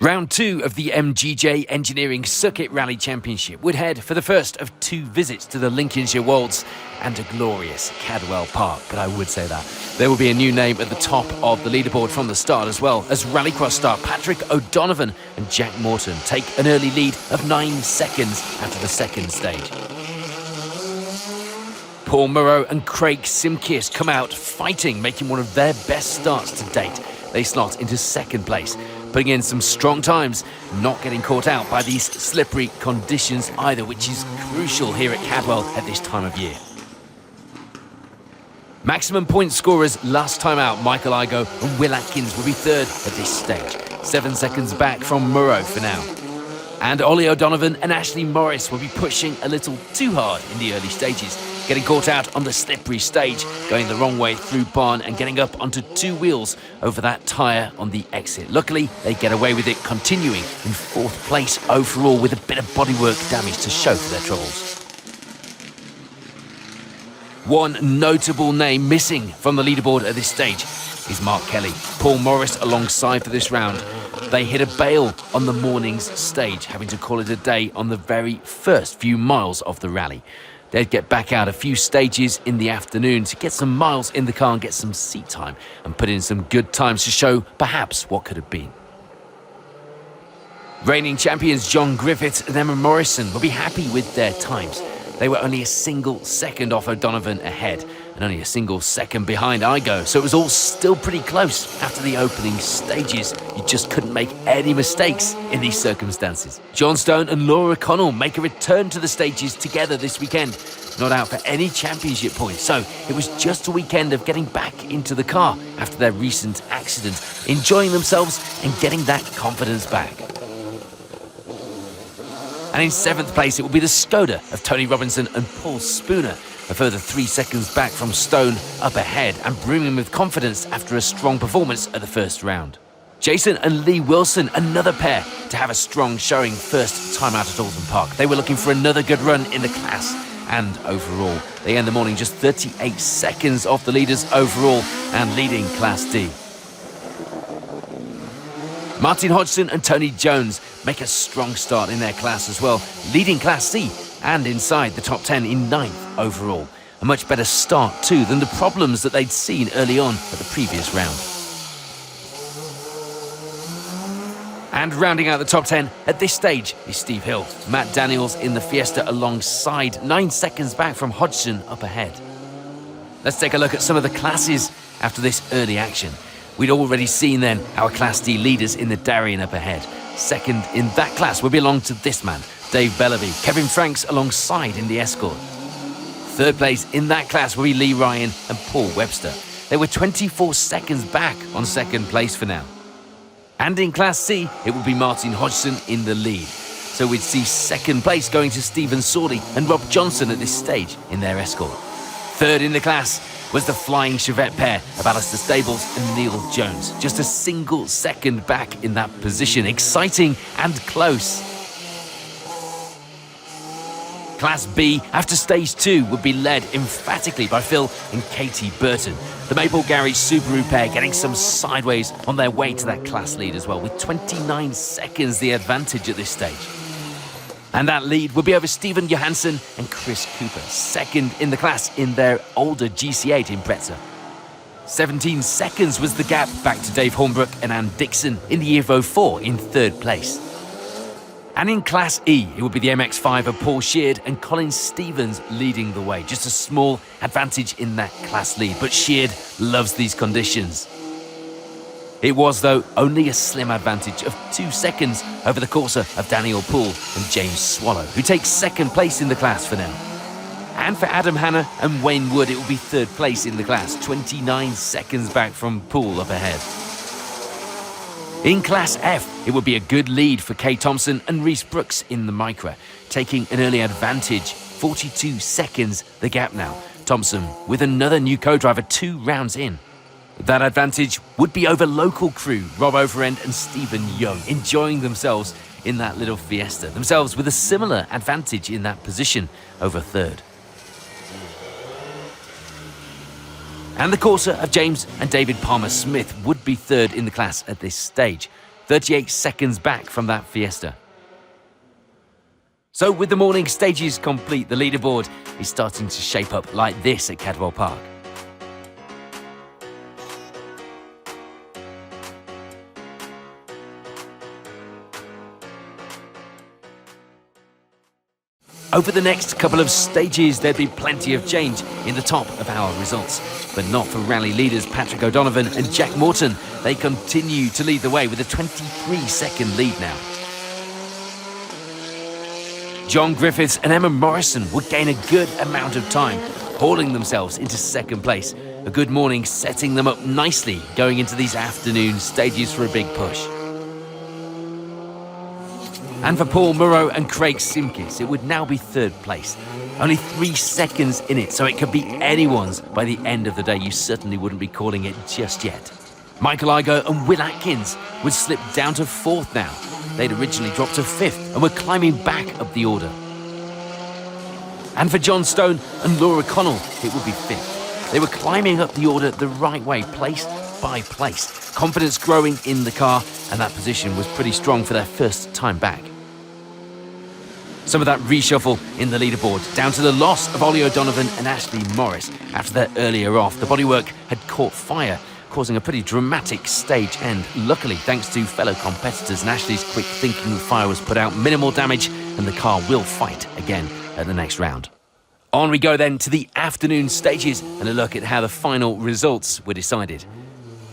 Round 2 of the MGJ Engineering Circuit Rally Championship would head for the first of 2 visits to the Lincolnshire Wolds and a glorious Cadwell Park, but I would say that. There will be a new name at the top of the leaderboard from the start, as well as Rallycross star Patrick O'Donovan and Jack Morton take an early lead of 9 seconds after the second stage. Paul Moreau and Craig Simkiss come out fighting, making one of their best starts to date. They slot into second place, putting in some strong times, not getting caught out by these slippery conditions either, which is crucial here at Cadwell at this time of year. Maximum point scorers last time out, Michael Igo and Will Atkins will be third at this stage, 7 seconds back from Moreau for now. And Ollie O'Donovan and Ashley Morris will be pushing a little too hard in the early stages, getting caught out on the slippery stage, going the wrong way through Barn and getting up onto 2 wheels over that tyre on the exit. Luckily, they get away with it, continuing in 4th place overall with a bit of bodywork damage to show for their troubles. One notable name missing from the leaderboard at this stage is Mark Kelly. Paul Morris alongside for this round. They hit a bail on the morning's stage, having to call it a day on the very first few miles of the rally. They'd get back out a few stages in the afternoon to get some miles in the car and get some seat time and put in some good times to show perhaps what could have been. Reigning champions John Griffith and Emma Morrison will be happy with their times. They were only a single second off O'Donovan ahead and only a single second behind Igo, so it was all still pretty close after the opening stages. You just couldn't make any mistakes in these circumstances. John Stone and Laura Connell make a return to the stages together this weekend, not out for any championship points, so it was just a weekend of getting back into the car after their recent accident, enjoying themselves and getting that confidence back. And in 7th place, it will be the Skoda of Tony Robinson and Paul Spooner, a further 3 seconds back from Stone up ahead and brimming with confidence after a strong performance at the first round. Jason and Lee Wilson, another pair to have a strong showing first time out at Alton Park. They were looking for another good run in the class, and overall, they end the morning just 38 seconds off the leaders overall and leading Class D. Martin Hodgson and Tony Jones make a strong start in their class as well, leading Class C and inside the top 10 in 9th overall. A much better start too than the problems that they'd seen early on at the previous round. And rounding out the top 10 at this stage is Steve Hill. Matt Daniels in the Fiesta alongside, 9 seconds back from Hodgson up ahead. Let's take a look at some of the classes after this early action. We'd already seen then our Class D leaders in the Darien up ahead. Second in that class will belong to this man, Dave Bellaby. Kevin Franks alongside in the Escort. Third place in that class will be Lee Ryan and Paul Webster. They were 24 seconds back on second place for now. And in Class C, it will be Martin Hodgson in the lead. So we'd see second place going to Stephen Sawley and Rob Johnson at this stage in their Escort. Third in the class was the Flying Chevette pair of Alistair Stables and Neil Jones. Just a single second back in that position. Exciting and close. Class B, after stage 2, would be led emphatically by Phil and Katie Burton. The Maple Garage Subaru pair getting some sideways on their way to that class lead as well, with 29 seconds the advantage at this stage. And that lead will be over Stephen Johansson and Chris Cooper, second in the class in their older GC8 Impreza. 17 seconds was the gap back to Dave Hornbrook and Ann Dixon in the Evo 4 in 3rd place. And in Class E, it will be the MX-5 of Paul Sheard and Colin Stevens leading the way. Just a small advantage in that class lead, but Sheard loves these conditions. It was, though, only a slim advantage of 2 seconds over the Corsa of Daniel Poole and James Swallow, who takes second place in the class for now. And for Adam Hanna and Wayne Wood, it will be third place in the class, 29 seconds back from Poole up ahead. In Class F, it will be a good lead for Kay Thompson and Reese Brooks in the Micra, taking an early advantage, 42 seconds the gap now. Thompson with another new co-driver 2 rounds in. That advantage would be over local crew, Rob Overend and Stephen Young, enjoying themselves in that little Fiesta, themselves with a similar advantage in that position over third. And the Corsa of James and David Palmer-Smith would be third in the class at this stage. 38 seconds back from that Fiesta. So with the morning stages complete, the leaderboard is starting to shape up like this at Cadwell Park. Over the next couple of stages, there'd be plenty of change in the top of our results. But not for rally leaders Patrick O'Donovan and Jack Morton. They continue to lead the way with a 23-second lead now. John Griffiths and Emma Morrison would gain a good amount of time, hauling themselves into second place. A good morning setting them up nicely going into these afternoon stages for a big push. And for Paul Murrow and Craig Simkis, it would now be third place. Only 3 seconds in it, so it could be anyone's by the end of the day. You certainly wouldn't be calling it just yet. Michael Igo and Will Atkins would slip down to fourth now. They'd originally dropped to fifth and were climbing back up the order. And for John Stone and Laura Connell, it would be fifth. They were climbing up the order the right way, place by place. Confidence growing in the car, and that position was pretty strong for their first time back. Some of that reshuffle in the leaderboard, down to the loss of Ollie O'Donovan and Ashley Morris. After their earlier off, the bodywork had caught fire, causing a pretty dramatic stage end. Luckily, thanks to fellow competitors and Ashley's quick thinking, the fire was put out, minimal damage, and the car will fight again at the next round. On we go then to the afternoon stages and a look at how the final results were decided.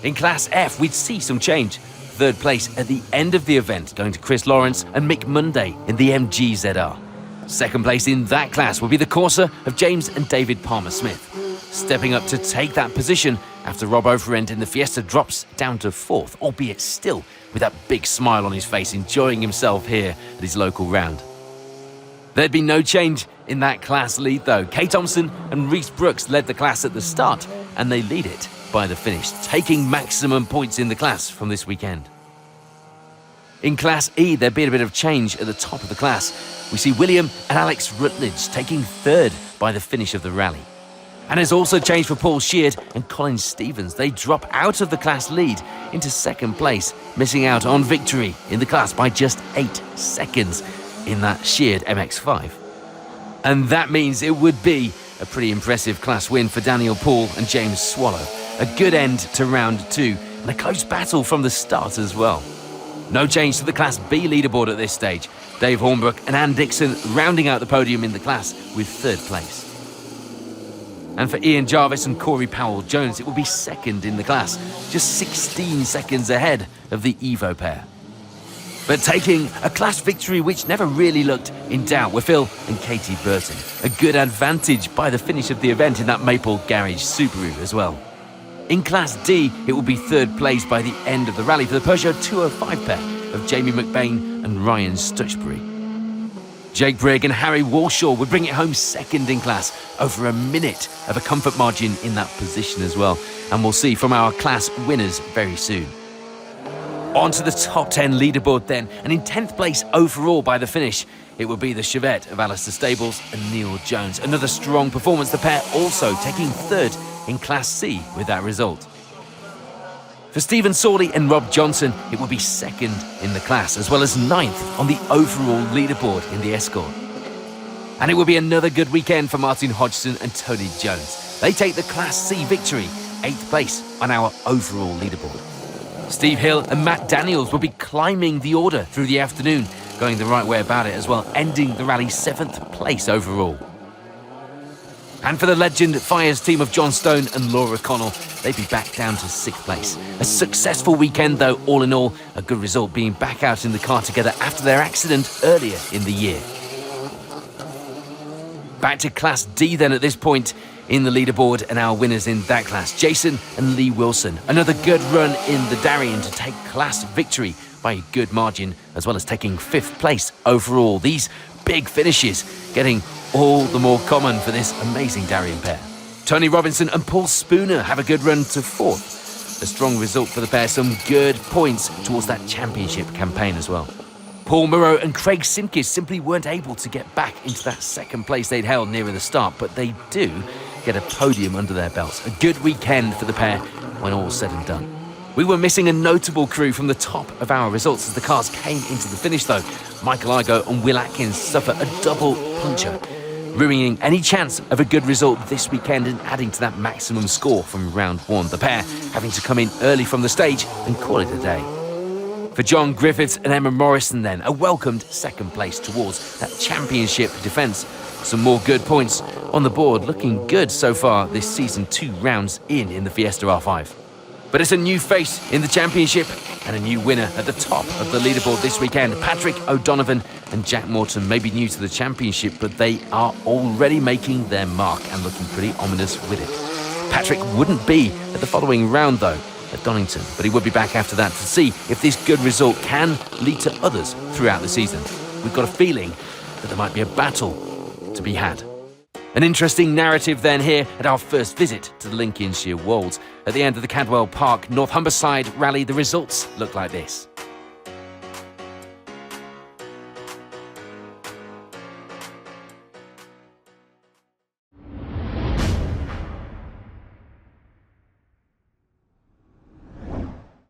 In Class F, we'd see some change. Third place at the end of the event going to Chris Lawrence and Mick Monday in the MGZR. Second place in that class will be the Corsa of James and David Palmer-Smith. Stepping up to take that position after Rob Overend in the Fiesta drops down to fourth, albeit still with that big smile on his face, enjoying himself here at his local round. There'd be no change in that class lead though. Kay Thompson and Reese Brooks led the class at the start, and they lead it by the finish, taking maximum points in the class from this weekend. In Class E, there'd be a bit of change at the top of the class. We see William and Alex Rutledge taking third by the finish of the rally. And there's also change for Paul Sheard and Colin Stevens. They drop out of the class lead into second place, missing out on victory in the class by just 8 seconds in that Sheard MX-5. And that means it would be a pretty impressive class win for Daniel Paul and James Swallow. A good end to round 2 and a close battle from the start as well. No change to the Class B leaderboard at this stage. Dave Hornbrook and Ann Dixon rounding out the podium in the class with third place. And for Ian Jarvis and Corey Powell-Jones, it will be second in the class, just 16 seconds ahead of the Evo pair. But taking a class victory which never really looked in doubt were Phil and Katie Burton. A good advantage by the finish of the event in that Maple Garage Subaru as well. In Class D, it will be third place by the end of the rally for the Peugeot 205 pair of Jamie McBain and Ryan Stutchbury. Jake Brigg and Harry Walshaw would bring it home second in class, over a minute of a comfort margin in that position as well. And we'll see from our class winners very soon. On to the top 10 leaderboard then, and in 10th place overall by the finish, it will be the Chevette of Alistair Stables and Neil Jones. Another strong performance, the pair also taking third in Class C with that result. For Stephen Sawley and Rob Johnson, it will be second in the class, as well as 9th on the overall leaderboard in the Escort. And it will be another good weekend for Martin Hodgson and Tony Jones. They take the Class C victory, 8th place on our overall leaderboard. Steve Hill and Matt Daniels will be climbing the order through the afternoon, going the right way about it as well, ending the rally 7th place overall. And for the Legend Fires team of John Stone and Laura Connell, they'd be back down to 6th place. A successful weekend though, all in all, a good result being back out in the car together after their accident earlier in the year. Back to Class D then at this point in the leaderboard, and our winners in that class, Jason and Lee Wilson. Another good run in the Darien to take class victory by a good margin, as well as taking 5th place overall. These big finishes getting all the more common for this amazing Darien pair. Tony Robinson and Paul Spooner have a good run to 4th. A strong result for the pair, some good points towards that championship campaign as well. Paul Murrow and Craig Simkis simply weren't able to get back into that 2nd place they'd held nearer the start, but they do get a podium under their belts. A good weekend for the pair when all's said and done. We were missing a notable crew from the top of our results as the cars came into the finish though. Michael Igoe and Will Atkins suffer a double puncture, ruining any chance of a good result this weekend and adding to that maximum score from round one. The pair having to come in early from the stage and call it a day. For John Griffiths and Emma Morrison then, a welcomed second place towards that championship defence. Some more good points on the board, looking good so far this season, 2 rounds in the Fiesta R5. But it's a new face in the championship and a new winner at the top of the leaderboard this weekend. Patrick O'Donovan and Jack Morton may be new to the championship, but they are already making their mark and looking pretty ominous with it. Patrick wouldn't be at the following round though at Donington, but he would be back after that to see if this good result can lead to others throughout the season. We've got a feeling that there might be a battle to be had. An interesting narrative then here at our first visit to the Lincolnshire Wolds. At the end of the Cadwell Park North Humberside rally, the results look like this.